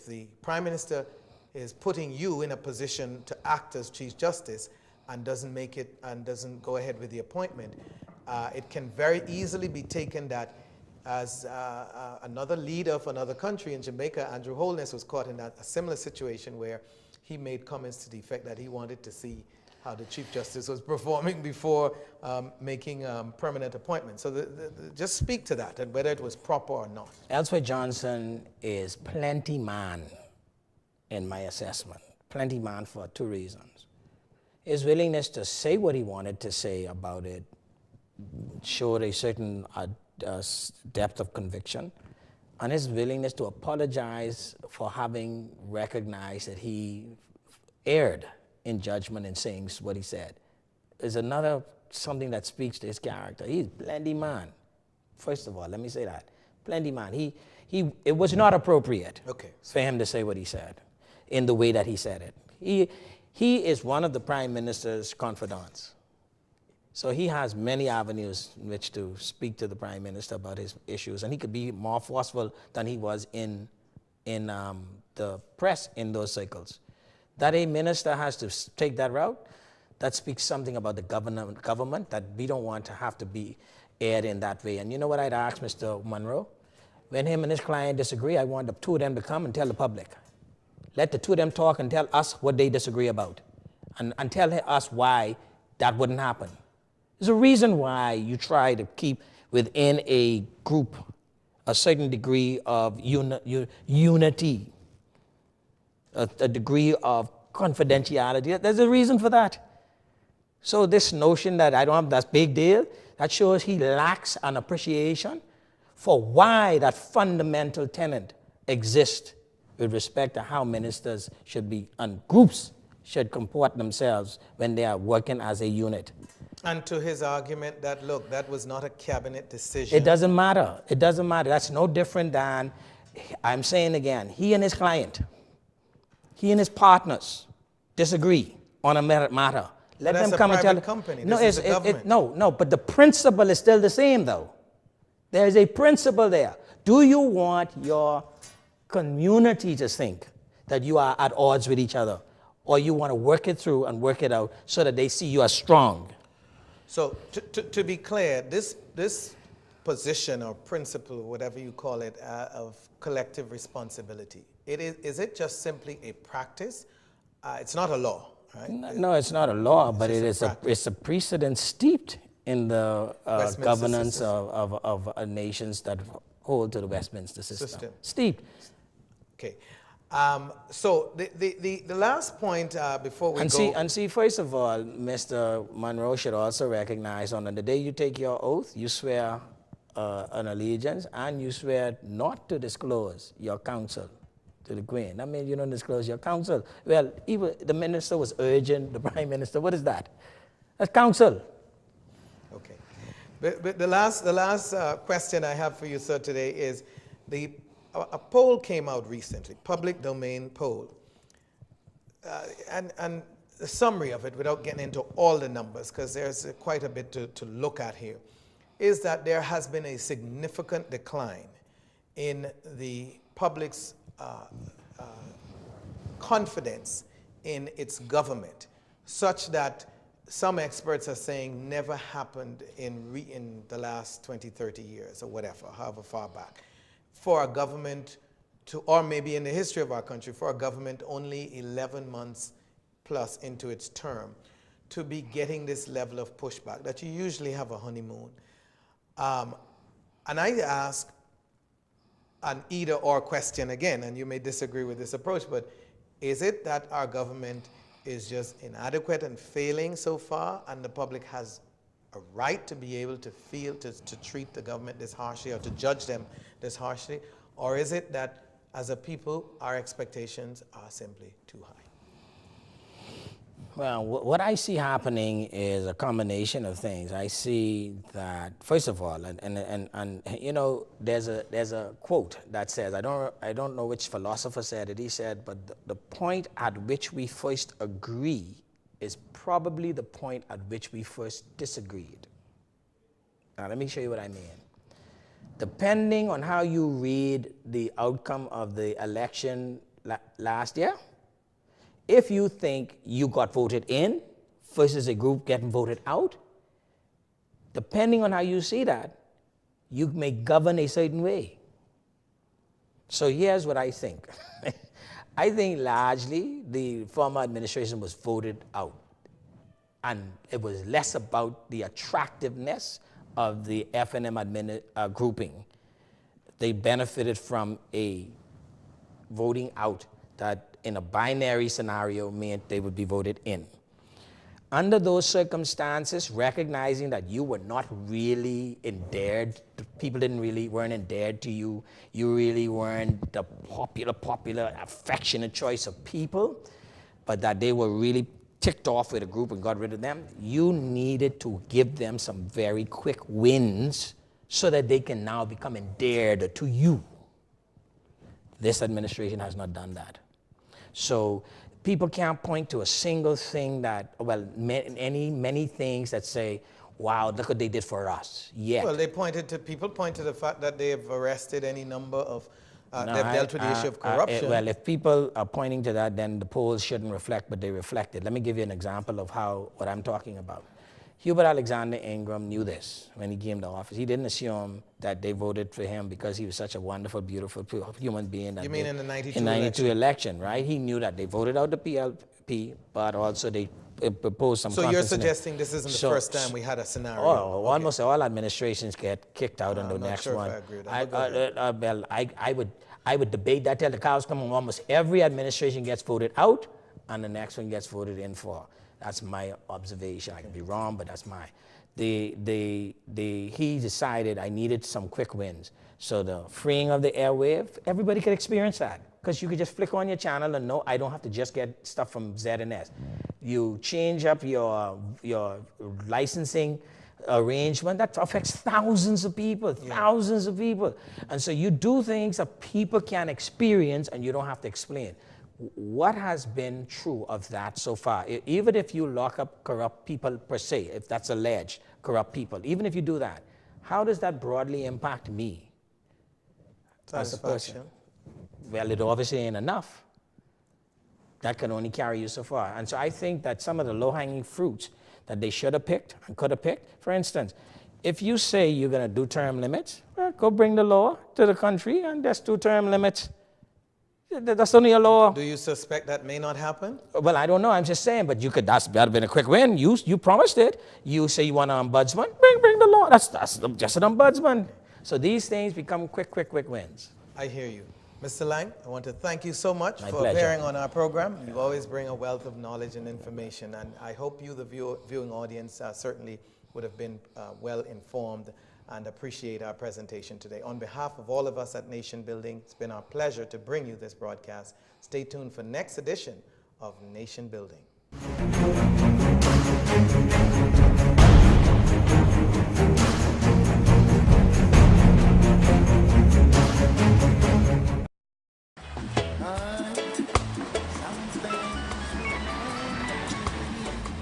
the Prime Minister is putting you in a position to act as Chief Justice and doesn't make it, and doesn't go ahead with the appointment, it can very easily be taken that as another leader of another country in Jamaica, Andrew Holness, was caught in a similar situation where he made comments to the effect that he wanted to see how the Chief Justice was performing before making permanent appointments. So just speak to that and whether it was proper or not.
Elsewhere Johnson is plenty man in my assessment. Plenty man for two reasons. His willingness to say what he wanted to say about it showed a certain depth of conviction, and his willingness to apologize for having recognized that he erred in judgment in saying what he said is another something that speaks to his character. He's plenty man. First of all, let me say that. Plenty man. It was not appropriate for him to say what he said in the way that he said it. He is one of the Prime Minister's confidants. So he has many avenues in which to speak to the Prime Minister about his issues, and he could be more forceful than he was in the press in those circles. That a minister has to take that route, that speaks something about the government that we don't want to have to be aired in that way. And you know what I'd ask Mr. Monroe? When him and his client disagree, I want the two of them to come and tell the public. Let the two of them talk and tell us what they disagree about, and tell us why that wouldn't happen. There's a reason why you try to keep within a group a certain degree of unity, a degree of confidentiality. There's a reason for that. So this notion that I don't have that big deal, that shows he lacks an appreciation for why that fundamental tenet exists with respect to how ministers should be, and groups should comport themselves when they are working as a unit.
And to his argument that, look, that was not a cabinet decision.
It doesn't matter. It doesn't matter. That's no different than, I'm saying again, he and his client, he and his partners disagree on a matter. Let them come and tell.
Company.
No,
this is the government.
No, but the principle is still the same, though. There is a principle there. Do you want your community to think that you are at odds with each other, or you want to work it through and work it out so that they see you as strong?
So to be clear, this position or principle, whatever you call it, of collective responsibility, is it just simply a practice? It's not a law, right?
No, it's not a law, but it's a precedent steeped in the governance of nations that hold to the Westminster system. Steeped.
Okay. So the last point before we go...
And see, first of all, Mr. Monroe should also recognize on the day you take your oath, you swear an allegiance, and you swear not to disclose your counsel to the Queen. I mean, you don't disclose your counsel. Well, even the minister was urging the Prime Minister. What is that? That's counsel.
Okay. But the last question I have for you, sir, today is a poll came out recently, public domain poll, and the summary of it, without getting into all the numbers, because there's quite a bit to look at here, is that there has been a significant decline in the public's confidence in its government, such that some experts are saying never happened in the last 20, 30 years or whatever, however far back, for a government to, or maybe in the history of our country, for a government only 11 months plus into its term to be getting this level of pushback, that you usually have a honeymoon. And I ask an either or question again, and you may disagree with this approach, but is it that our government is just inadequate and failing so far, and the public has a right to be able to feel, to treat the government this harshly or to judge them this harshly? Or is it that as a people, our expectations are simply too high?
Well, what I see happening is a combination of things. I see that, first of all, and you know, there's a quote that says, I don't know which philosopher said it. He said, but the point at which we first agree is probably the point at which we first disagreed. Now, let me show you what I mean. Depending on how you read the outcome of the election last year, if you think you got voted in versus a group getting voted out, depending on how you see that, you may govern a certain way. So here's what I think. I think largely the former administration was voted out, and it was less about the attractiveness of the FNM grouping. They benefited from a voting out that in a binary scenario meant they would be voted in. Under those circumstances, recognizing that you were not really endeared, people weren't endeared to you, you really weren't the popular, affectionate choice of people, but that they were really ticked off with a group and got rid of them, you needed to give them some very quick wins so that they can now become endeared to you. This administration has not done that. So people can't point to a single thing that, well, many things that say, wow, look what they did for us. Yet.
Well, people point to the fact that they have arrested any number of, they've dealt with the issue of corruption.
Well, if people are pointing to that, then the polls shouldn't reflect, but they reflected. Let me give you an example of what I'm talking about. Hubert Alexander Ingram knew this when he came to office. He didn't assume that they voted for him because he was such a wonderful, beautiful human being.
You mean in the 92
in 92 election, right? He knew that they voted out the PLP, but also they proposed some.
So you're suggesting this isn't the first time we had a scenario?
Oh, almost all administrations get kicked out on the next one.
I agree with that.
Well, I would debate that till the cows come home. Almost every administration gets voted out, and the next one gets voted in for. That's my observation. I can be wrong, but that's my. He decided I needed some quick wins. So the freeing of the airwave, everybody could experience that. Because you could just flick on your channel and know I don't have to just get stuff from Z&S. You change up your licensing arrangement, that affects thousands of people, thousands of people. And so you do things that people can experience and you don't have to explain. What has been true of that so far? Even if you lock up corrupt people per se, if that's alleged corrupt people, even if you do that, how does that broadly impact me as a person? Well, it obviously ain't enough. That can only carry you so far. And so I think that some of the low-hanging fruits that they should have picked and could have picked, for instance, if you say you're going to do term limits, well, go bring the law to the country and just do term limits. That's only a law.
Do you suspect that may not happen?
Well, I don't know. I'm just saying, but that would have been a quick win. You promised it. You say you want an ombudsman, bring the law. That's just an ombudsman. So these things become quick wins.
I hear you. Mr. Laing, I want to thank you so much for
pleasure.
appearing on our program. You always bring a wealth of knowledge and information, and I hope you, the viewing audience, certainly would have been well informed and appreciate our presentation today. On behalf of all of us at Nation Building, it's been our pleasure to bring you this broadcast. Stay tuned for next edition of Nation Building.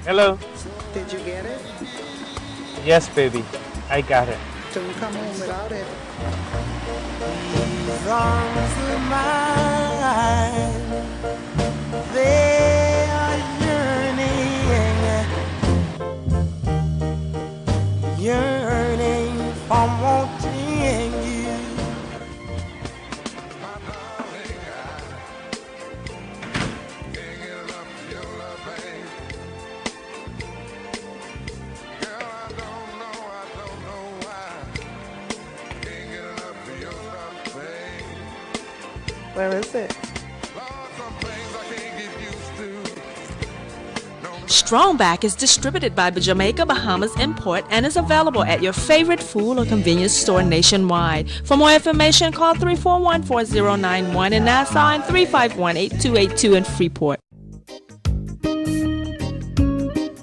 Hello.
Did you get it?
Yes, baby. I got it.
Don't come home without it.
These arms of mine, they are yearning for wanting you.
Where is it?
Strongback is distributed by Jamaica Bahamas Import and is available at your favorite food or convenience store nationwide. For more information, call 341-4091 in Nassau and 351-8282 in Freeport.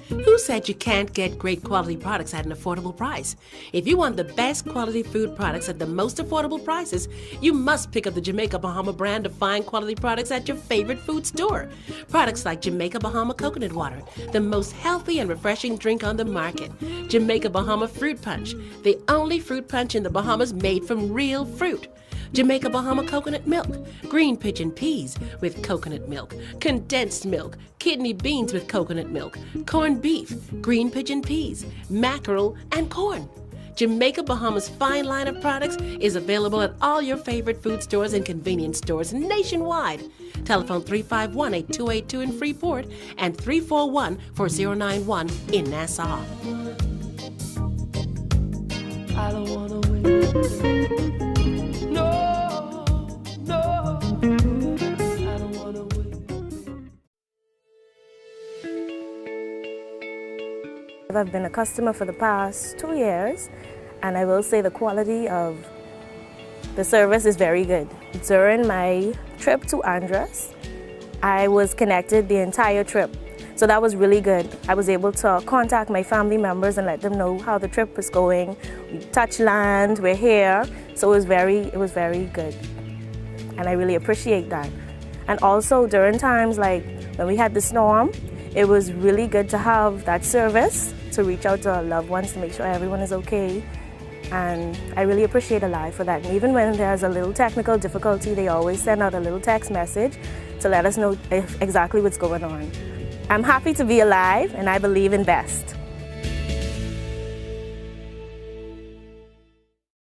Who said you can't get great quality products at an affordable price? If you want the best quality food products at the most affordable prices, you must pick up the Jamaica Bahama brand of fine quality products at your favorite food store. Products like Jamaica Bahama Coconut Water, the most healthy and refreshing drink on the market. Jamaica Bahama Fruit Punch, the only fruit punch in the Bahamas made from real fruit. Jamaica Bahama coconut milk, green pigeon peas with coconut milk, condensed milk, kidney beans with coconut milk, corned beef, green pigeon peas, mackerel, and corn. Jamaica Bahamas' fine line of products is available at all your favorite food stores and convenience stores nationwide. Telephone 351-8282 in Freeport and 341-4091 in Nassau.
I don't wanna wait. No, I don't wanna wait.
I've been a customer for the past 2 years, and I will say the quality of the service is very good. During my trip to Andros, I was connected the entire trip So that was really good. I was able to contact my family members and let them know how the trip was going. We touched land, we're here. So it was very good. And I really appreciate that. And also during times like when we had the storm, it was really good to have that service to reach out to our loved ones to make sure everyone is okay. And I really appreciate Alive for that. And even when there's a little technical difficulty, they always send out a little text message to let us know exactly what's going on. I'm happy to be alive, and I believe in best.